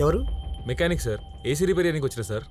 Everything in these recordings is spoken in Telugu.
ఎవరు? మెకానిక్ సార్, ఏసీ రిపేర్ చేయడానికి వచ్చిన సార్.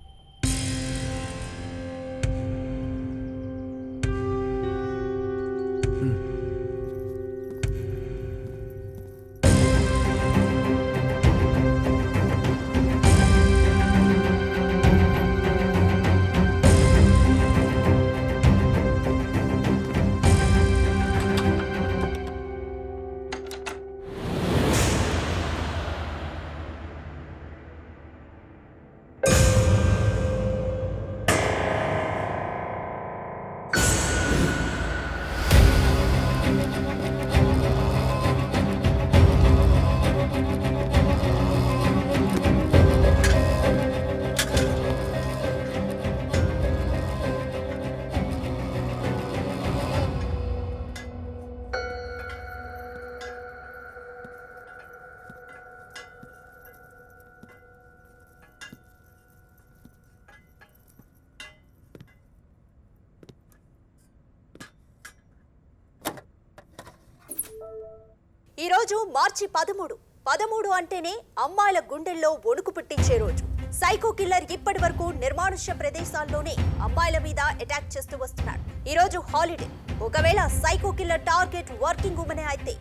ఈరోజు మార్చి 13 అంటేనే అమ్మాయిల గుండెల్లో వణుకు పుట్టించే రోజు. సైకో కిల్లర్ ఇప్పటి వరకు నిర్మానుష్య ప్రదేశాల్లోనే అమ్మాయిల మీద అటాక్ చేస్తూ వస్తున్నాడు. ఈరోజు హాలిడే. ఒకవేళ psycho killer target working women అయితే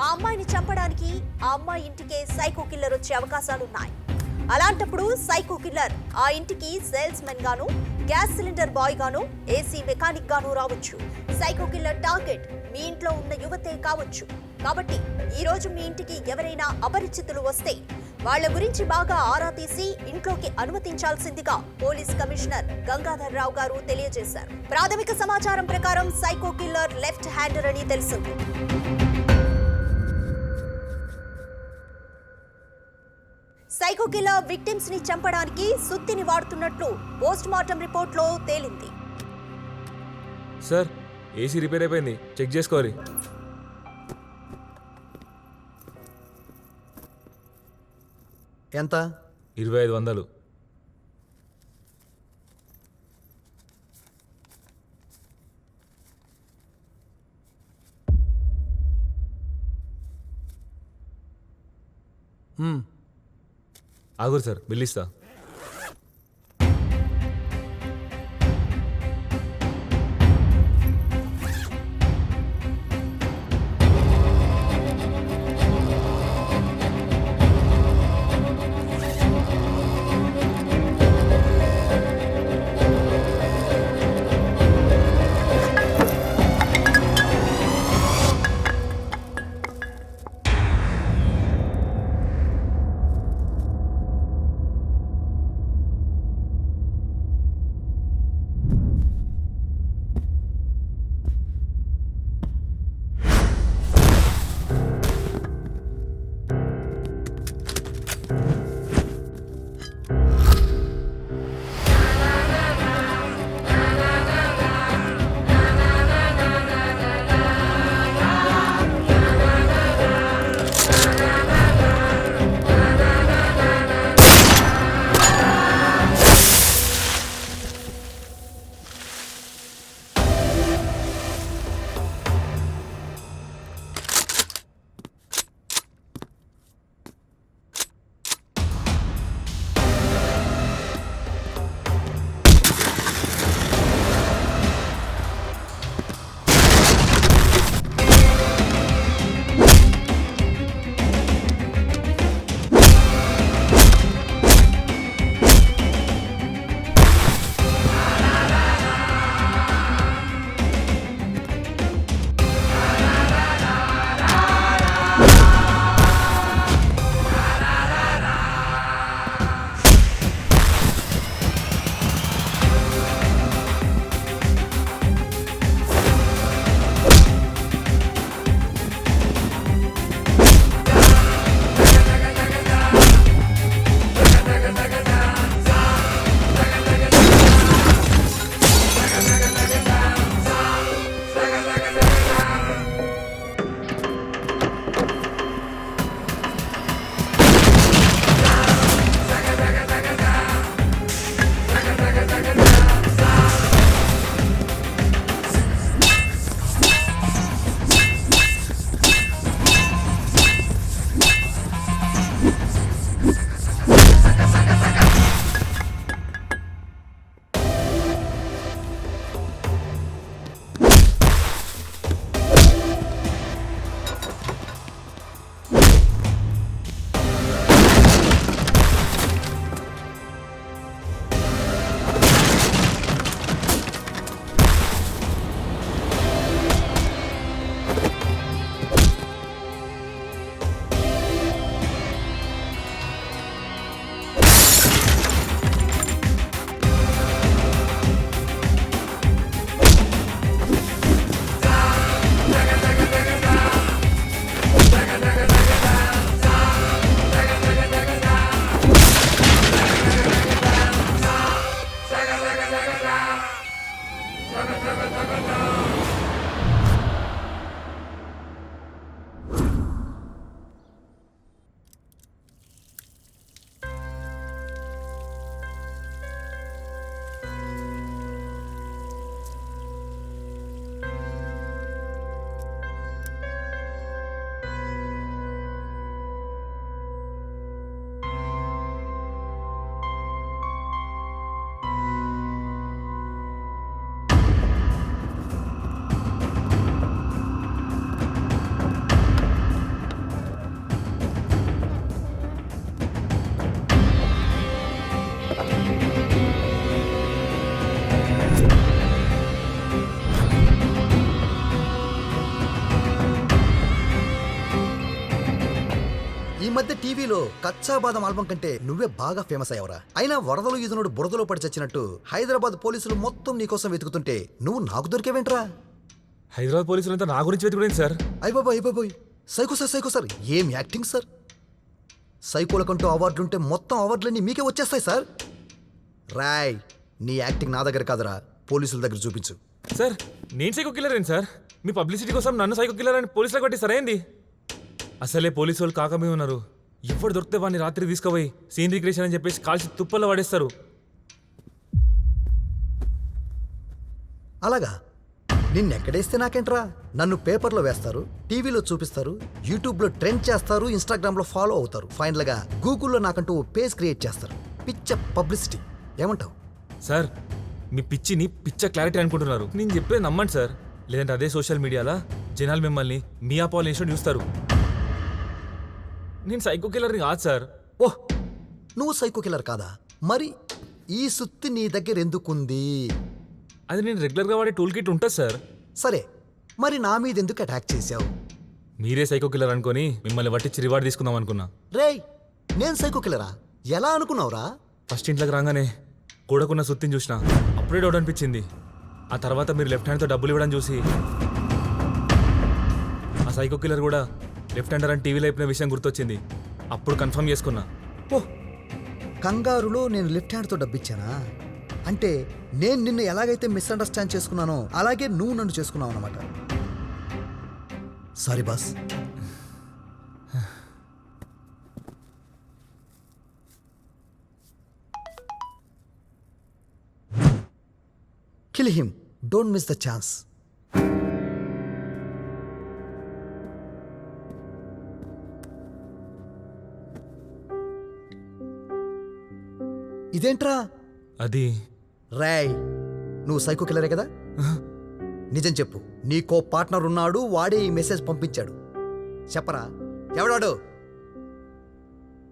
ఆ అమ్మాయిని చంపడానికి ఆ అమ్మాయి ఇంటికే సైకో కిల్లర్ వచ్చే అవకాశాలున్నాయి. అలాంటప్పుడు సైకో కిల్లర్ ఆ ఇంటికి సేల్స్ మెన్ గాను, గ్యాస్ సిలిండర్ బాయ్ గాను, ఏసీ మెకానిక్ గాను రావచ్చు. సైకో కిల్లర్ టార్గెట్ మీ ఇంట్లో ఉన్న యువతే కావచ్చు. కాబట్టి ఈ రోజు మీ ఇంటికి ఎవరైనా అపరిచితులు వస్తే వాళ్ళ గురించి బాగా ఆరా తీసి ఇంట్లోకి అనుమతించాల్సిందిగా పోలీస్ కమిషనర్ గంగాధర్ రావు గారు తెలియజేశారు. ప్రాథమిక సమాచారం ప్రకారం సైకో కిల్లర్ లెఫ్ట్ హ్యాండర్ అని తెలిసింది. సైకో కిల్లర్ విక్టిమ్స్ ని చంపడానికి సుత్తిని వాడుతున్నట్లు పోస్ట్ మార్టం రిపోర్ట్ లో తేలింది. సార్, ఏసీ రిపేర్ అయిపోయింది, చెక్ చేసుకోవాలి. ఎంత? 2500. ఆగురు సార్, బిల్ ఇస్తా. ఈ మధ్య టీవీలో కచ్చా బాదం ఆల్బం కంటే నువ్వే బాగా ఫేమస్ అయ్యవరా. అయినా వరదలు ఈదునుడు బురదలో పడి చచ్చినట్టు హైదరాబాద్ పోలీసులు మొత్తం నీకోసం వెతుకుతుంటే నువ్వు నాకు దొరికేవేంట్రా? హైదరాబాద్ పోలీసులంతా నా గురించి వెతుకులేదు సార్. అయిపోయి సైకో సార్ ఏం యాక్టింగ్ సార్. సైకోలకంటూ అవార్డులుంటే మొత్తం అవార్డులన్నీ మీకే వచ్చేస్తాయి సార్. రాయ్, నీ యాక్టింగ్ నా దగ్గర కాదురా, పోలీసుల దగ్గర చూపించు. సార్ నేను సైకో కిల్లర్ ఏంటి సార్? మీ పబ్లిసిటీ కోసం నన్ను సైకో కిల్లర్ అని పోలీసులకు పట్టిస్తారా ఏంది? అసలే పోలీసు వాళ్ళు కాకమే ఉన్నారు. ఎప్పుడు దొరికితే వాడిని రాత్రి తీసుకుపోయి సీన్ రిక్రియేషన్ అని చెప్పేసి కాల్చి తుప్పల్లో పడేస్తారు. అలాగా? నిన్నెక్కడేస్తే నాకేంట్రా? నన్ను పేపర్లో వేస్తారు, టీవీలో చూపిస్తారు, యూట్యూబ్లో ట్రెండ్ చేస్తారు, ఇన్స్టాగ్రామ్లో ఫాలో అవుతారు, ఫైనల్గా గూగుల్లో నాకంటూ ఓ పేజ్ క్రియేట్ చేస్తారు. పిచ్చ పబ్లిసిటీ. ఏమంటావు? సార్ మీ పిచ్చిని పిచ్చ క్లారిటీ అనుకుంటున్నారు. నేను చెప్పేది నమ్మండి సార్, లేదంటే అదే సోషల్ మీడియాలో జనాలు మిమ్మల్ని మీ అపాలేషన్ చూస్తారు. నేను సైకో కిల్లర్ని కాదు సార్. ఓహ్, నువ్వు సైకో కిల్లర్ కాదా? మరి ఈ సుత్తి నీ దగ్గర ఎందుకుంది? అది నేను రెగ్యులర్గా వాడే టూల్ కిట్ ఉంటుంది సార్. సరే, మరి నా మీద ఎందుకు అటాక్ చేశావు? మీరే సైకో కిల్లర్ అనుకొని మిమ్మల్ని పట్టించి రివార్డ్ తీసుకుందాం అనుకున్నా. రేయ్, నేను సైకో కిల్లరా? ఎలా అనుకున్నావురా? ఫస్ట్ ఇంట్లోకి రాగానే కూడకున్న సుత్తిని చూసిన, అప్పుడే డౌట్ అనిపించింది. ఆ తర్వాత మీరు లెఫ్ట్ హ్యాండ్తో డబ్బులు ఇవ్వడం చూసి ఆ సైకో కిల్లర్ కూడా లెఫ్ట్ హ్యాండర్ అని టీవీలో అయిపోయిన విషయం గుర్తొచ్చింది. అప్పుడు కన్ఫర్మ్ చేసుకున్నా. ఓహ్, కంగారులో నేను లెఫ్ట్ హ్యాండ్తో డబ్బిచ్చానా? అంటే నేను నిన్ను ఎలాగైతే మిస్అండర్స్టాండ్ చేసుకున్నానో అలాగే నువ్వు నన్ను చేసుకున్నావు అన్నమాట. Sorry boss. Kill him, don't miss the chance. ఇదేంట్రా? అది రేయ్, నువ్వు సైకో కిల్లరే కదా? నిజం చెప్పు, నీకో పార్ట్నర్ ఉన్నాడు, వాడే ఈ మెసేజ్ పంపించాడు. చెప్పరా, ఎవడాడు?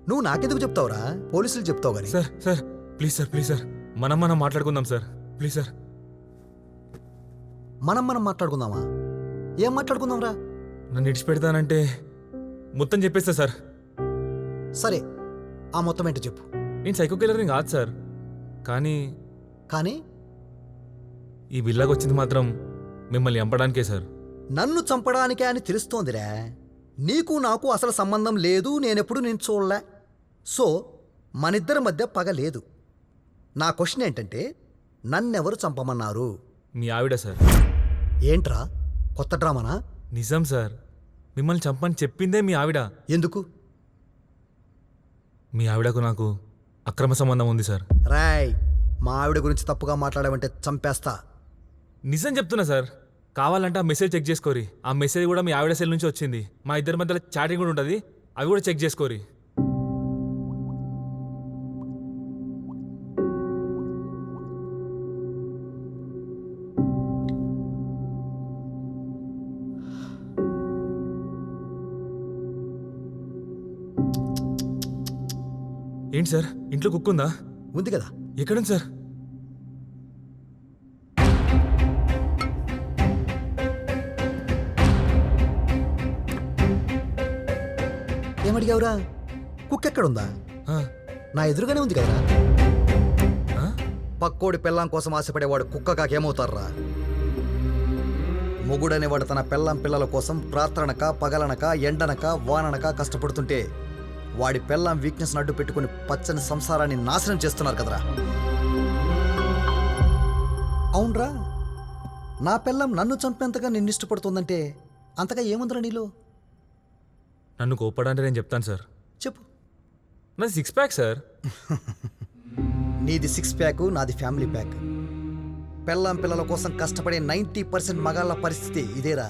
నువ్వు నాకెందుకు చెప్తావురా? పోలీసులు చెప్తావు కానీ. సార్ సార్ ప్లీజ్ సార్ మనం మాట్లాడుకుందాం సార్, ప్లీజ్ సార్. మనం మాట్లాడుకుందామా? ఏం మాట్లాడుకుందాంరా? నన్ను ఇడిచిపెడతానంటే మొత్తం చెప్పేస్తా సార్. సరే, ఆ మొత్తం ఏంటో చెప్పు. నేను సైకో కిల్లర్ని కాదు సార్, కానీ కానీ ఈ బిల్లాకి వచ్చింది మాత్రం మిమ్మల్ని చంపడానికే సార్. నన్ను చంపడానికే అని తెలుస్తోందిరా. నీకు నాకు అసలు సంబంధం లేదు, నేనెప్పుడు నేను చూడలే. సో మనిద్దరి మధ్య పగ లేదు. నా క్వశ్చన్ ఏంటంటే, నన్నెవరు చంపమన్నారు? మీ ఆవిడ సార్. ఏంట్రా, కొత్త డ్రామానా? నిజం సార్, మిమ్మల్ని చంపని చెప్పిందే మీ ఆవిడ. ఎందుకు? మీ ఆవిడకు నాకు అక్రమ సంబంధం ఉంది సార్. రాయ్, మా ఆవిడ గురించి తప్పుగా మాట్లాడావంటే చంపేస్తా. నిజం చెప్తున్నా సార్. కావాలంటే ఆ మెసేజ్ చెక్ చేసుకోరి. ఆ మెసేజ్ కూడా మీ ఆవిడ సెల్ నుంచి వచ్చింది. మా ఇద్దరి మధ్యలో చాటింగ్ కూడా ఉంటుంది, అవి కూడా చెక్ చేసుకోరి. ఏంటి సార్, ఇంట్లో కుక్ ఉందా? ఉంది కదా. ఎక్కడుంది సార్? ఏమడిగావురా? కుక్ ఎక్కడుందా? ఆ, నా ఎదురుగానే ఉంది కదరా. ఆ? పక్కోడి పెళ్ళాం కోసం ఆశపడేవాడు కుక్క కాకేమవుతారా? మొగుడనేవాడు తన పెళ్ళాం పిల్లల కోసం రాత్రనక పగలనక ఎండనక వాననక కష్టపడుతుంటే వాడి పెళ్ళాం వీక్నెస్ అడ్డు పెట్టుకుని పచ్చని సంసారాన్ని నాశనం చేస్తున్నారు కదరా. అవునరా, నా పెళ్ళాం నన్ను చంపేంతగా నిన్ను ఇష్టపడుతుందంటే అంతగా ఏముందిరా నీలో? నన్ను కోపడంటే నేను చెప్తాను సార్. చెప్పు. నాది 6 ప్యాక్ సార్. నీది 6 ప్యాక్, నాది ఫ్యామిలీ ప్యాక్. పెళ్ళాం పిల్లల కోసం కష్టపడే 90% మగాళ్ళ పరిస్థితి ఇదేరా.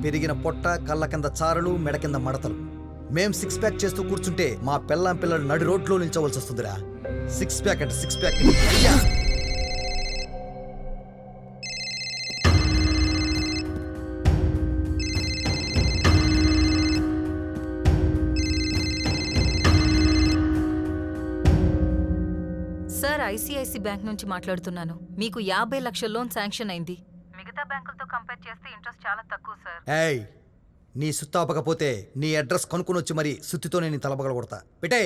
పెరిగిన పొట్ట, కళ్ళ కింద చారలు, మెడ కింద మడతలు. మేం 6 ప్యాక్ చేస్తూ కూర్చుంటే మా పెళ్ళాం పిల్లలు నడి రోడ్లో నిల్చోవలసి వస్తుందిరా. 6 ప్యాక్ అంటే 6 ప్యాక్. సార్, ఐసిఐసి బ్యాంక్ నుంచి మాట్లాడుతున్నాను. మీకు 50 లక్షల లోన్ శాంక్షన్ అయింది. మిగతా బ్యాంకులతో కంపేర్ చేస్తే ఇంట్రెస్ట్ చాలా తక్కువ సార్. ఏయ్, నీ సుత్తాపకపోతే నీ అడ్రస్ కనుక్కొని వచ్చి మరి సుత్తితోనే నీ తలపగల కొడతా పెట్టే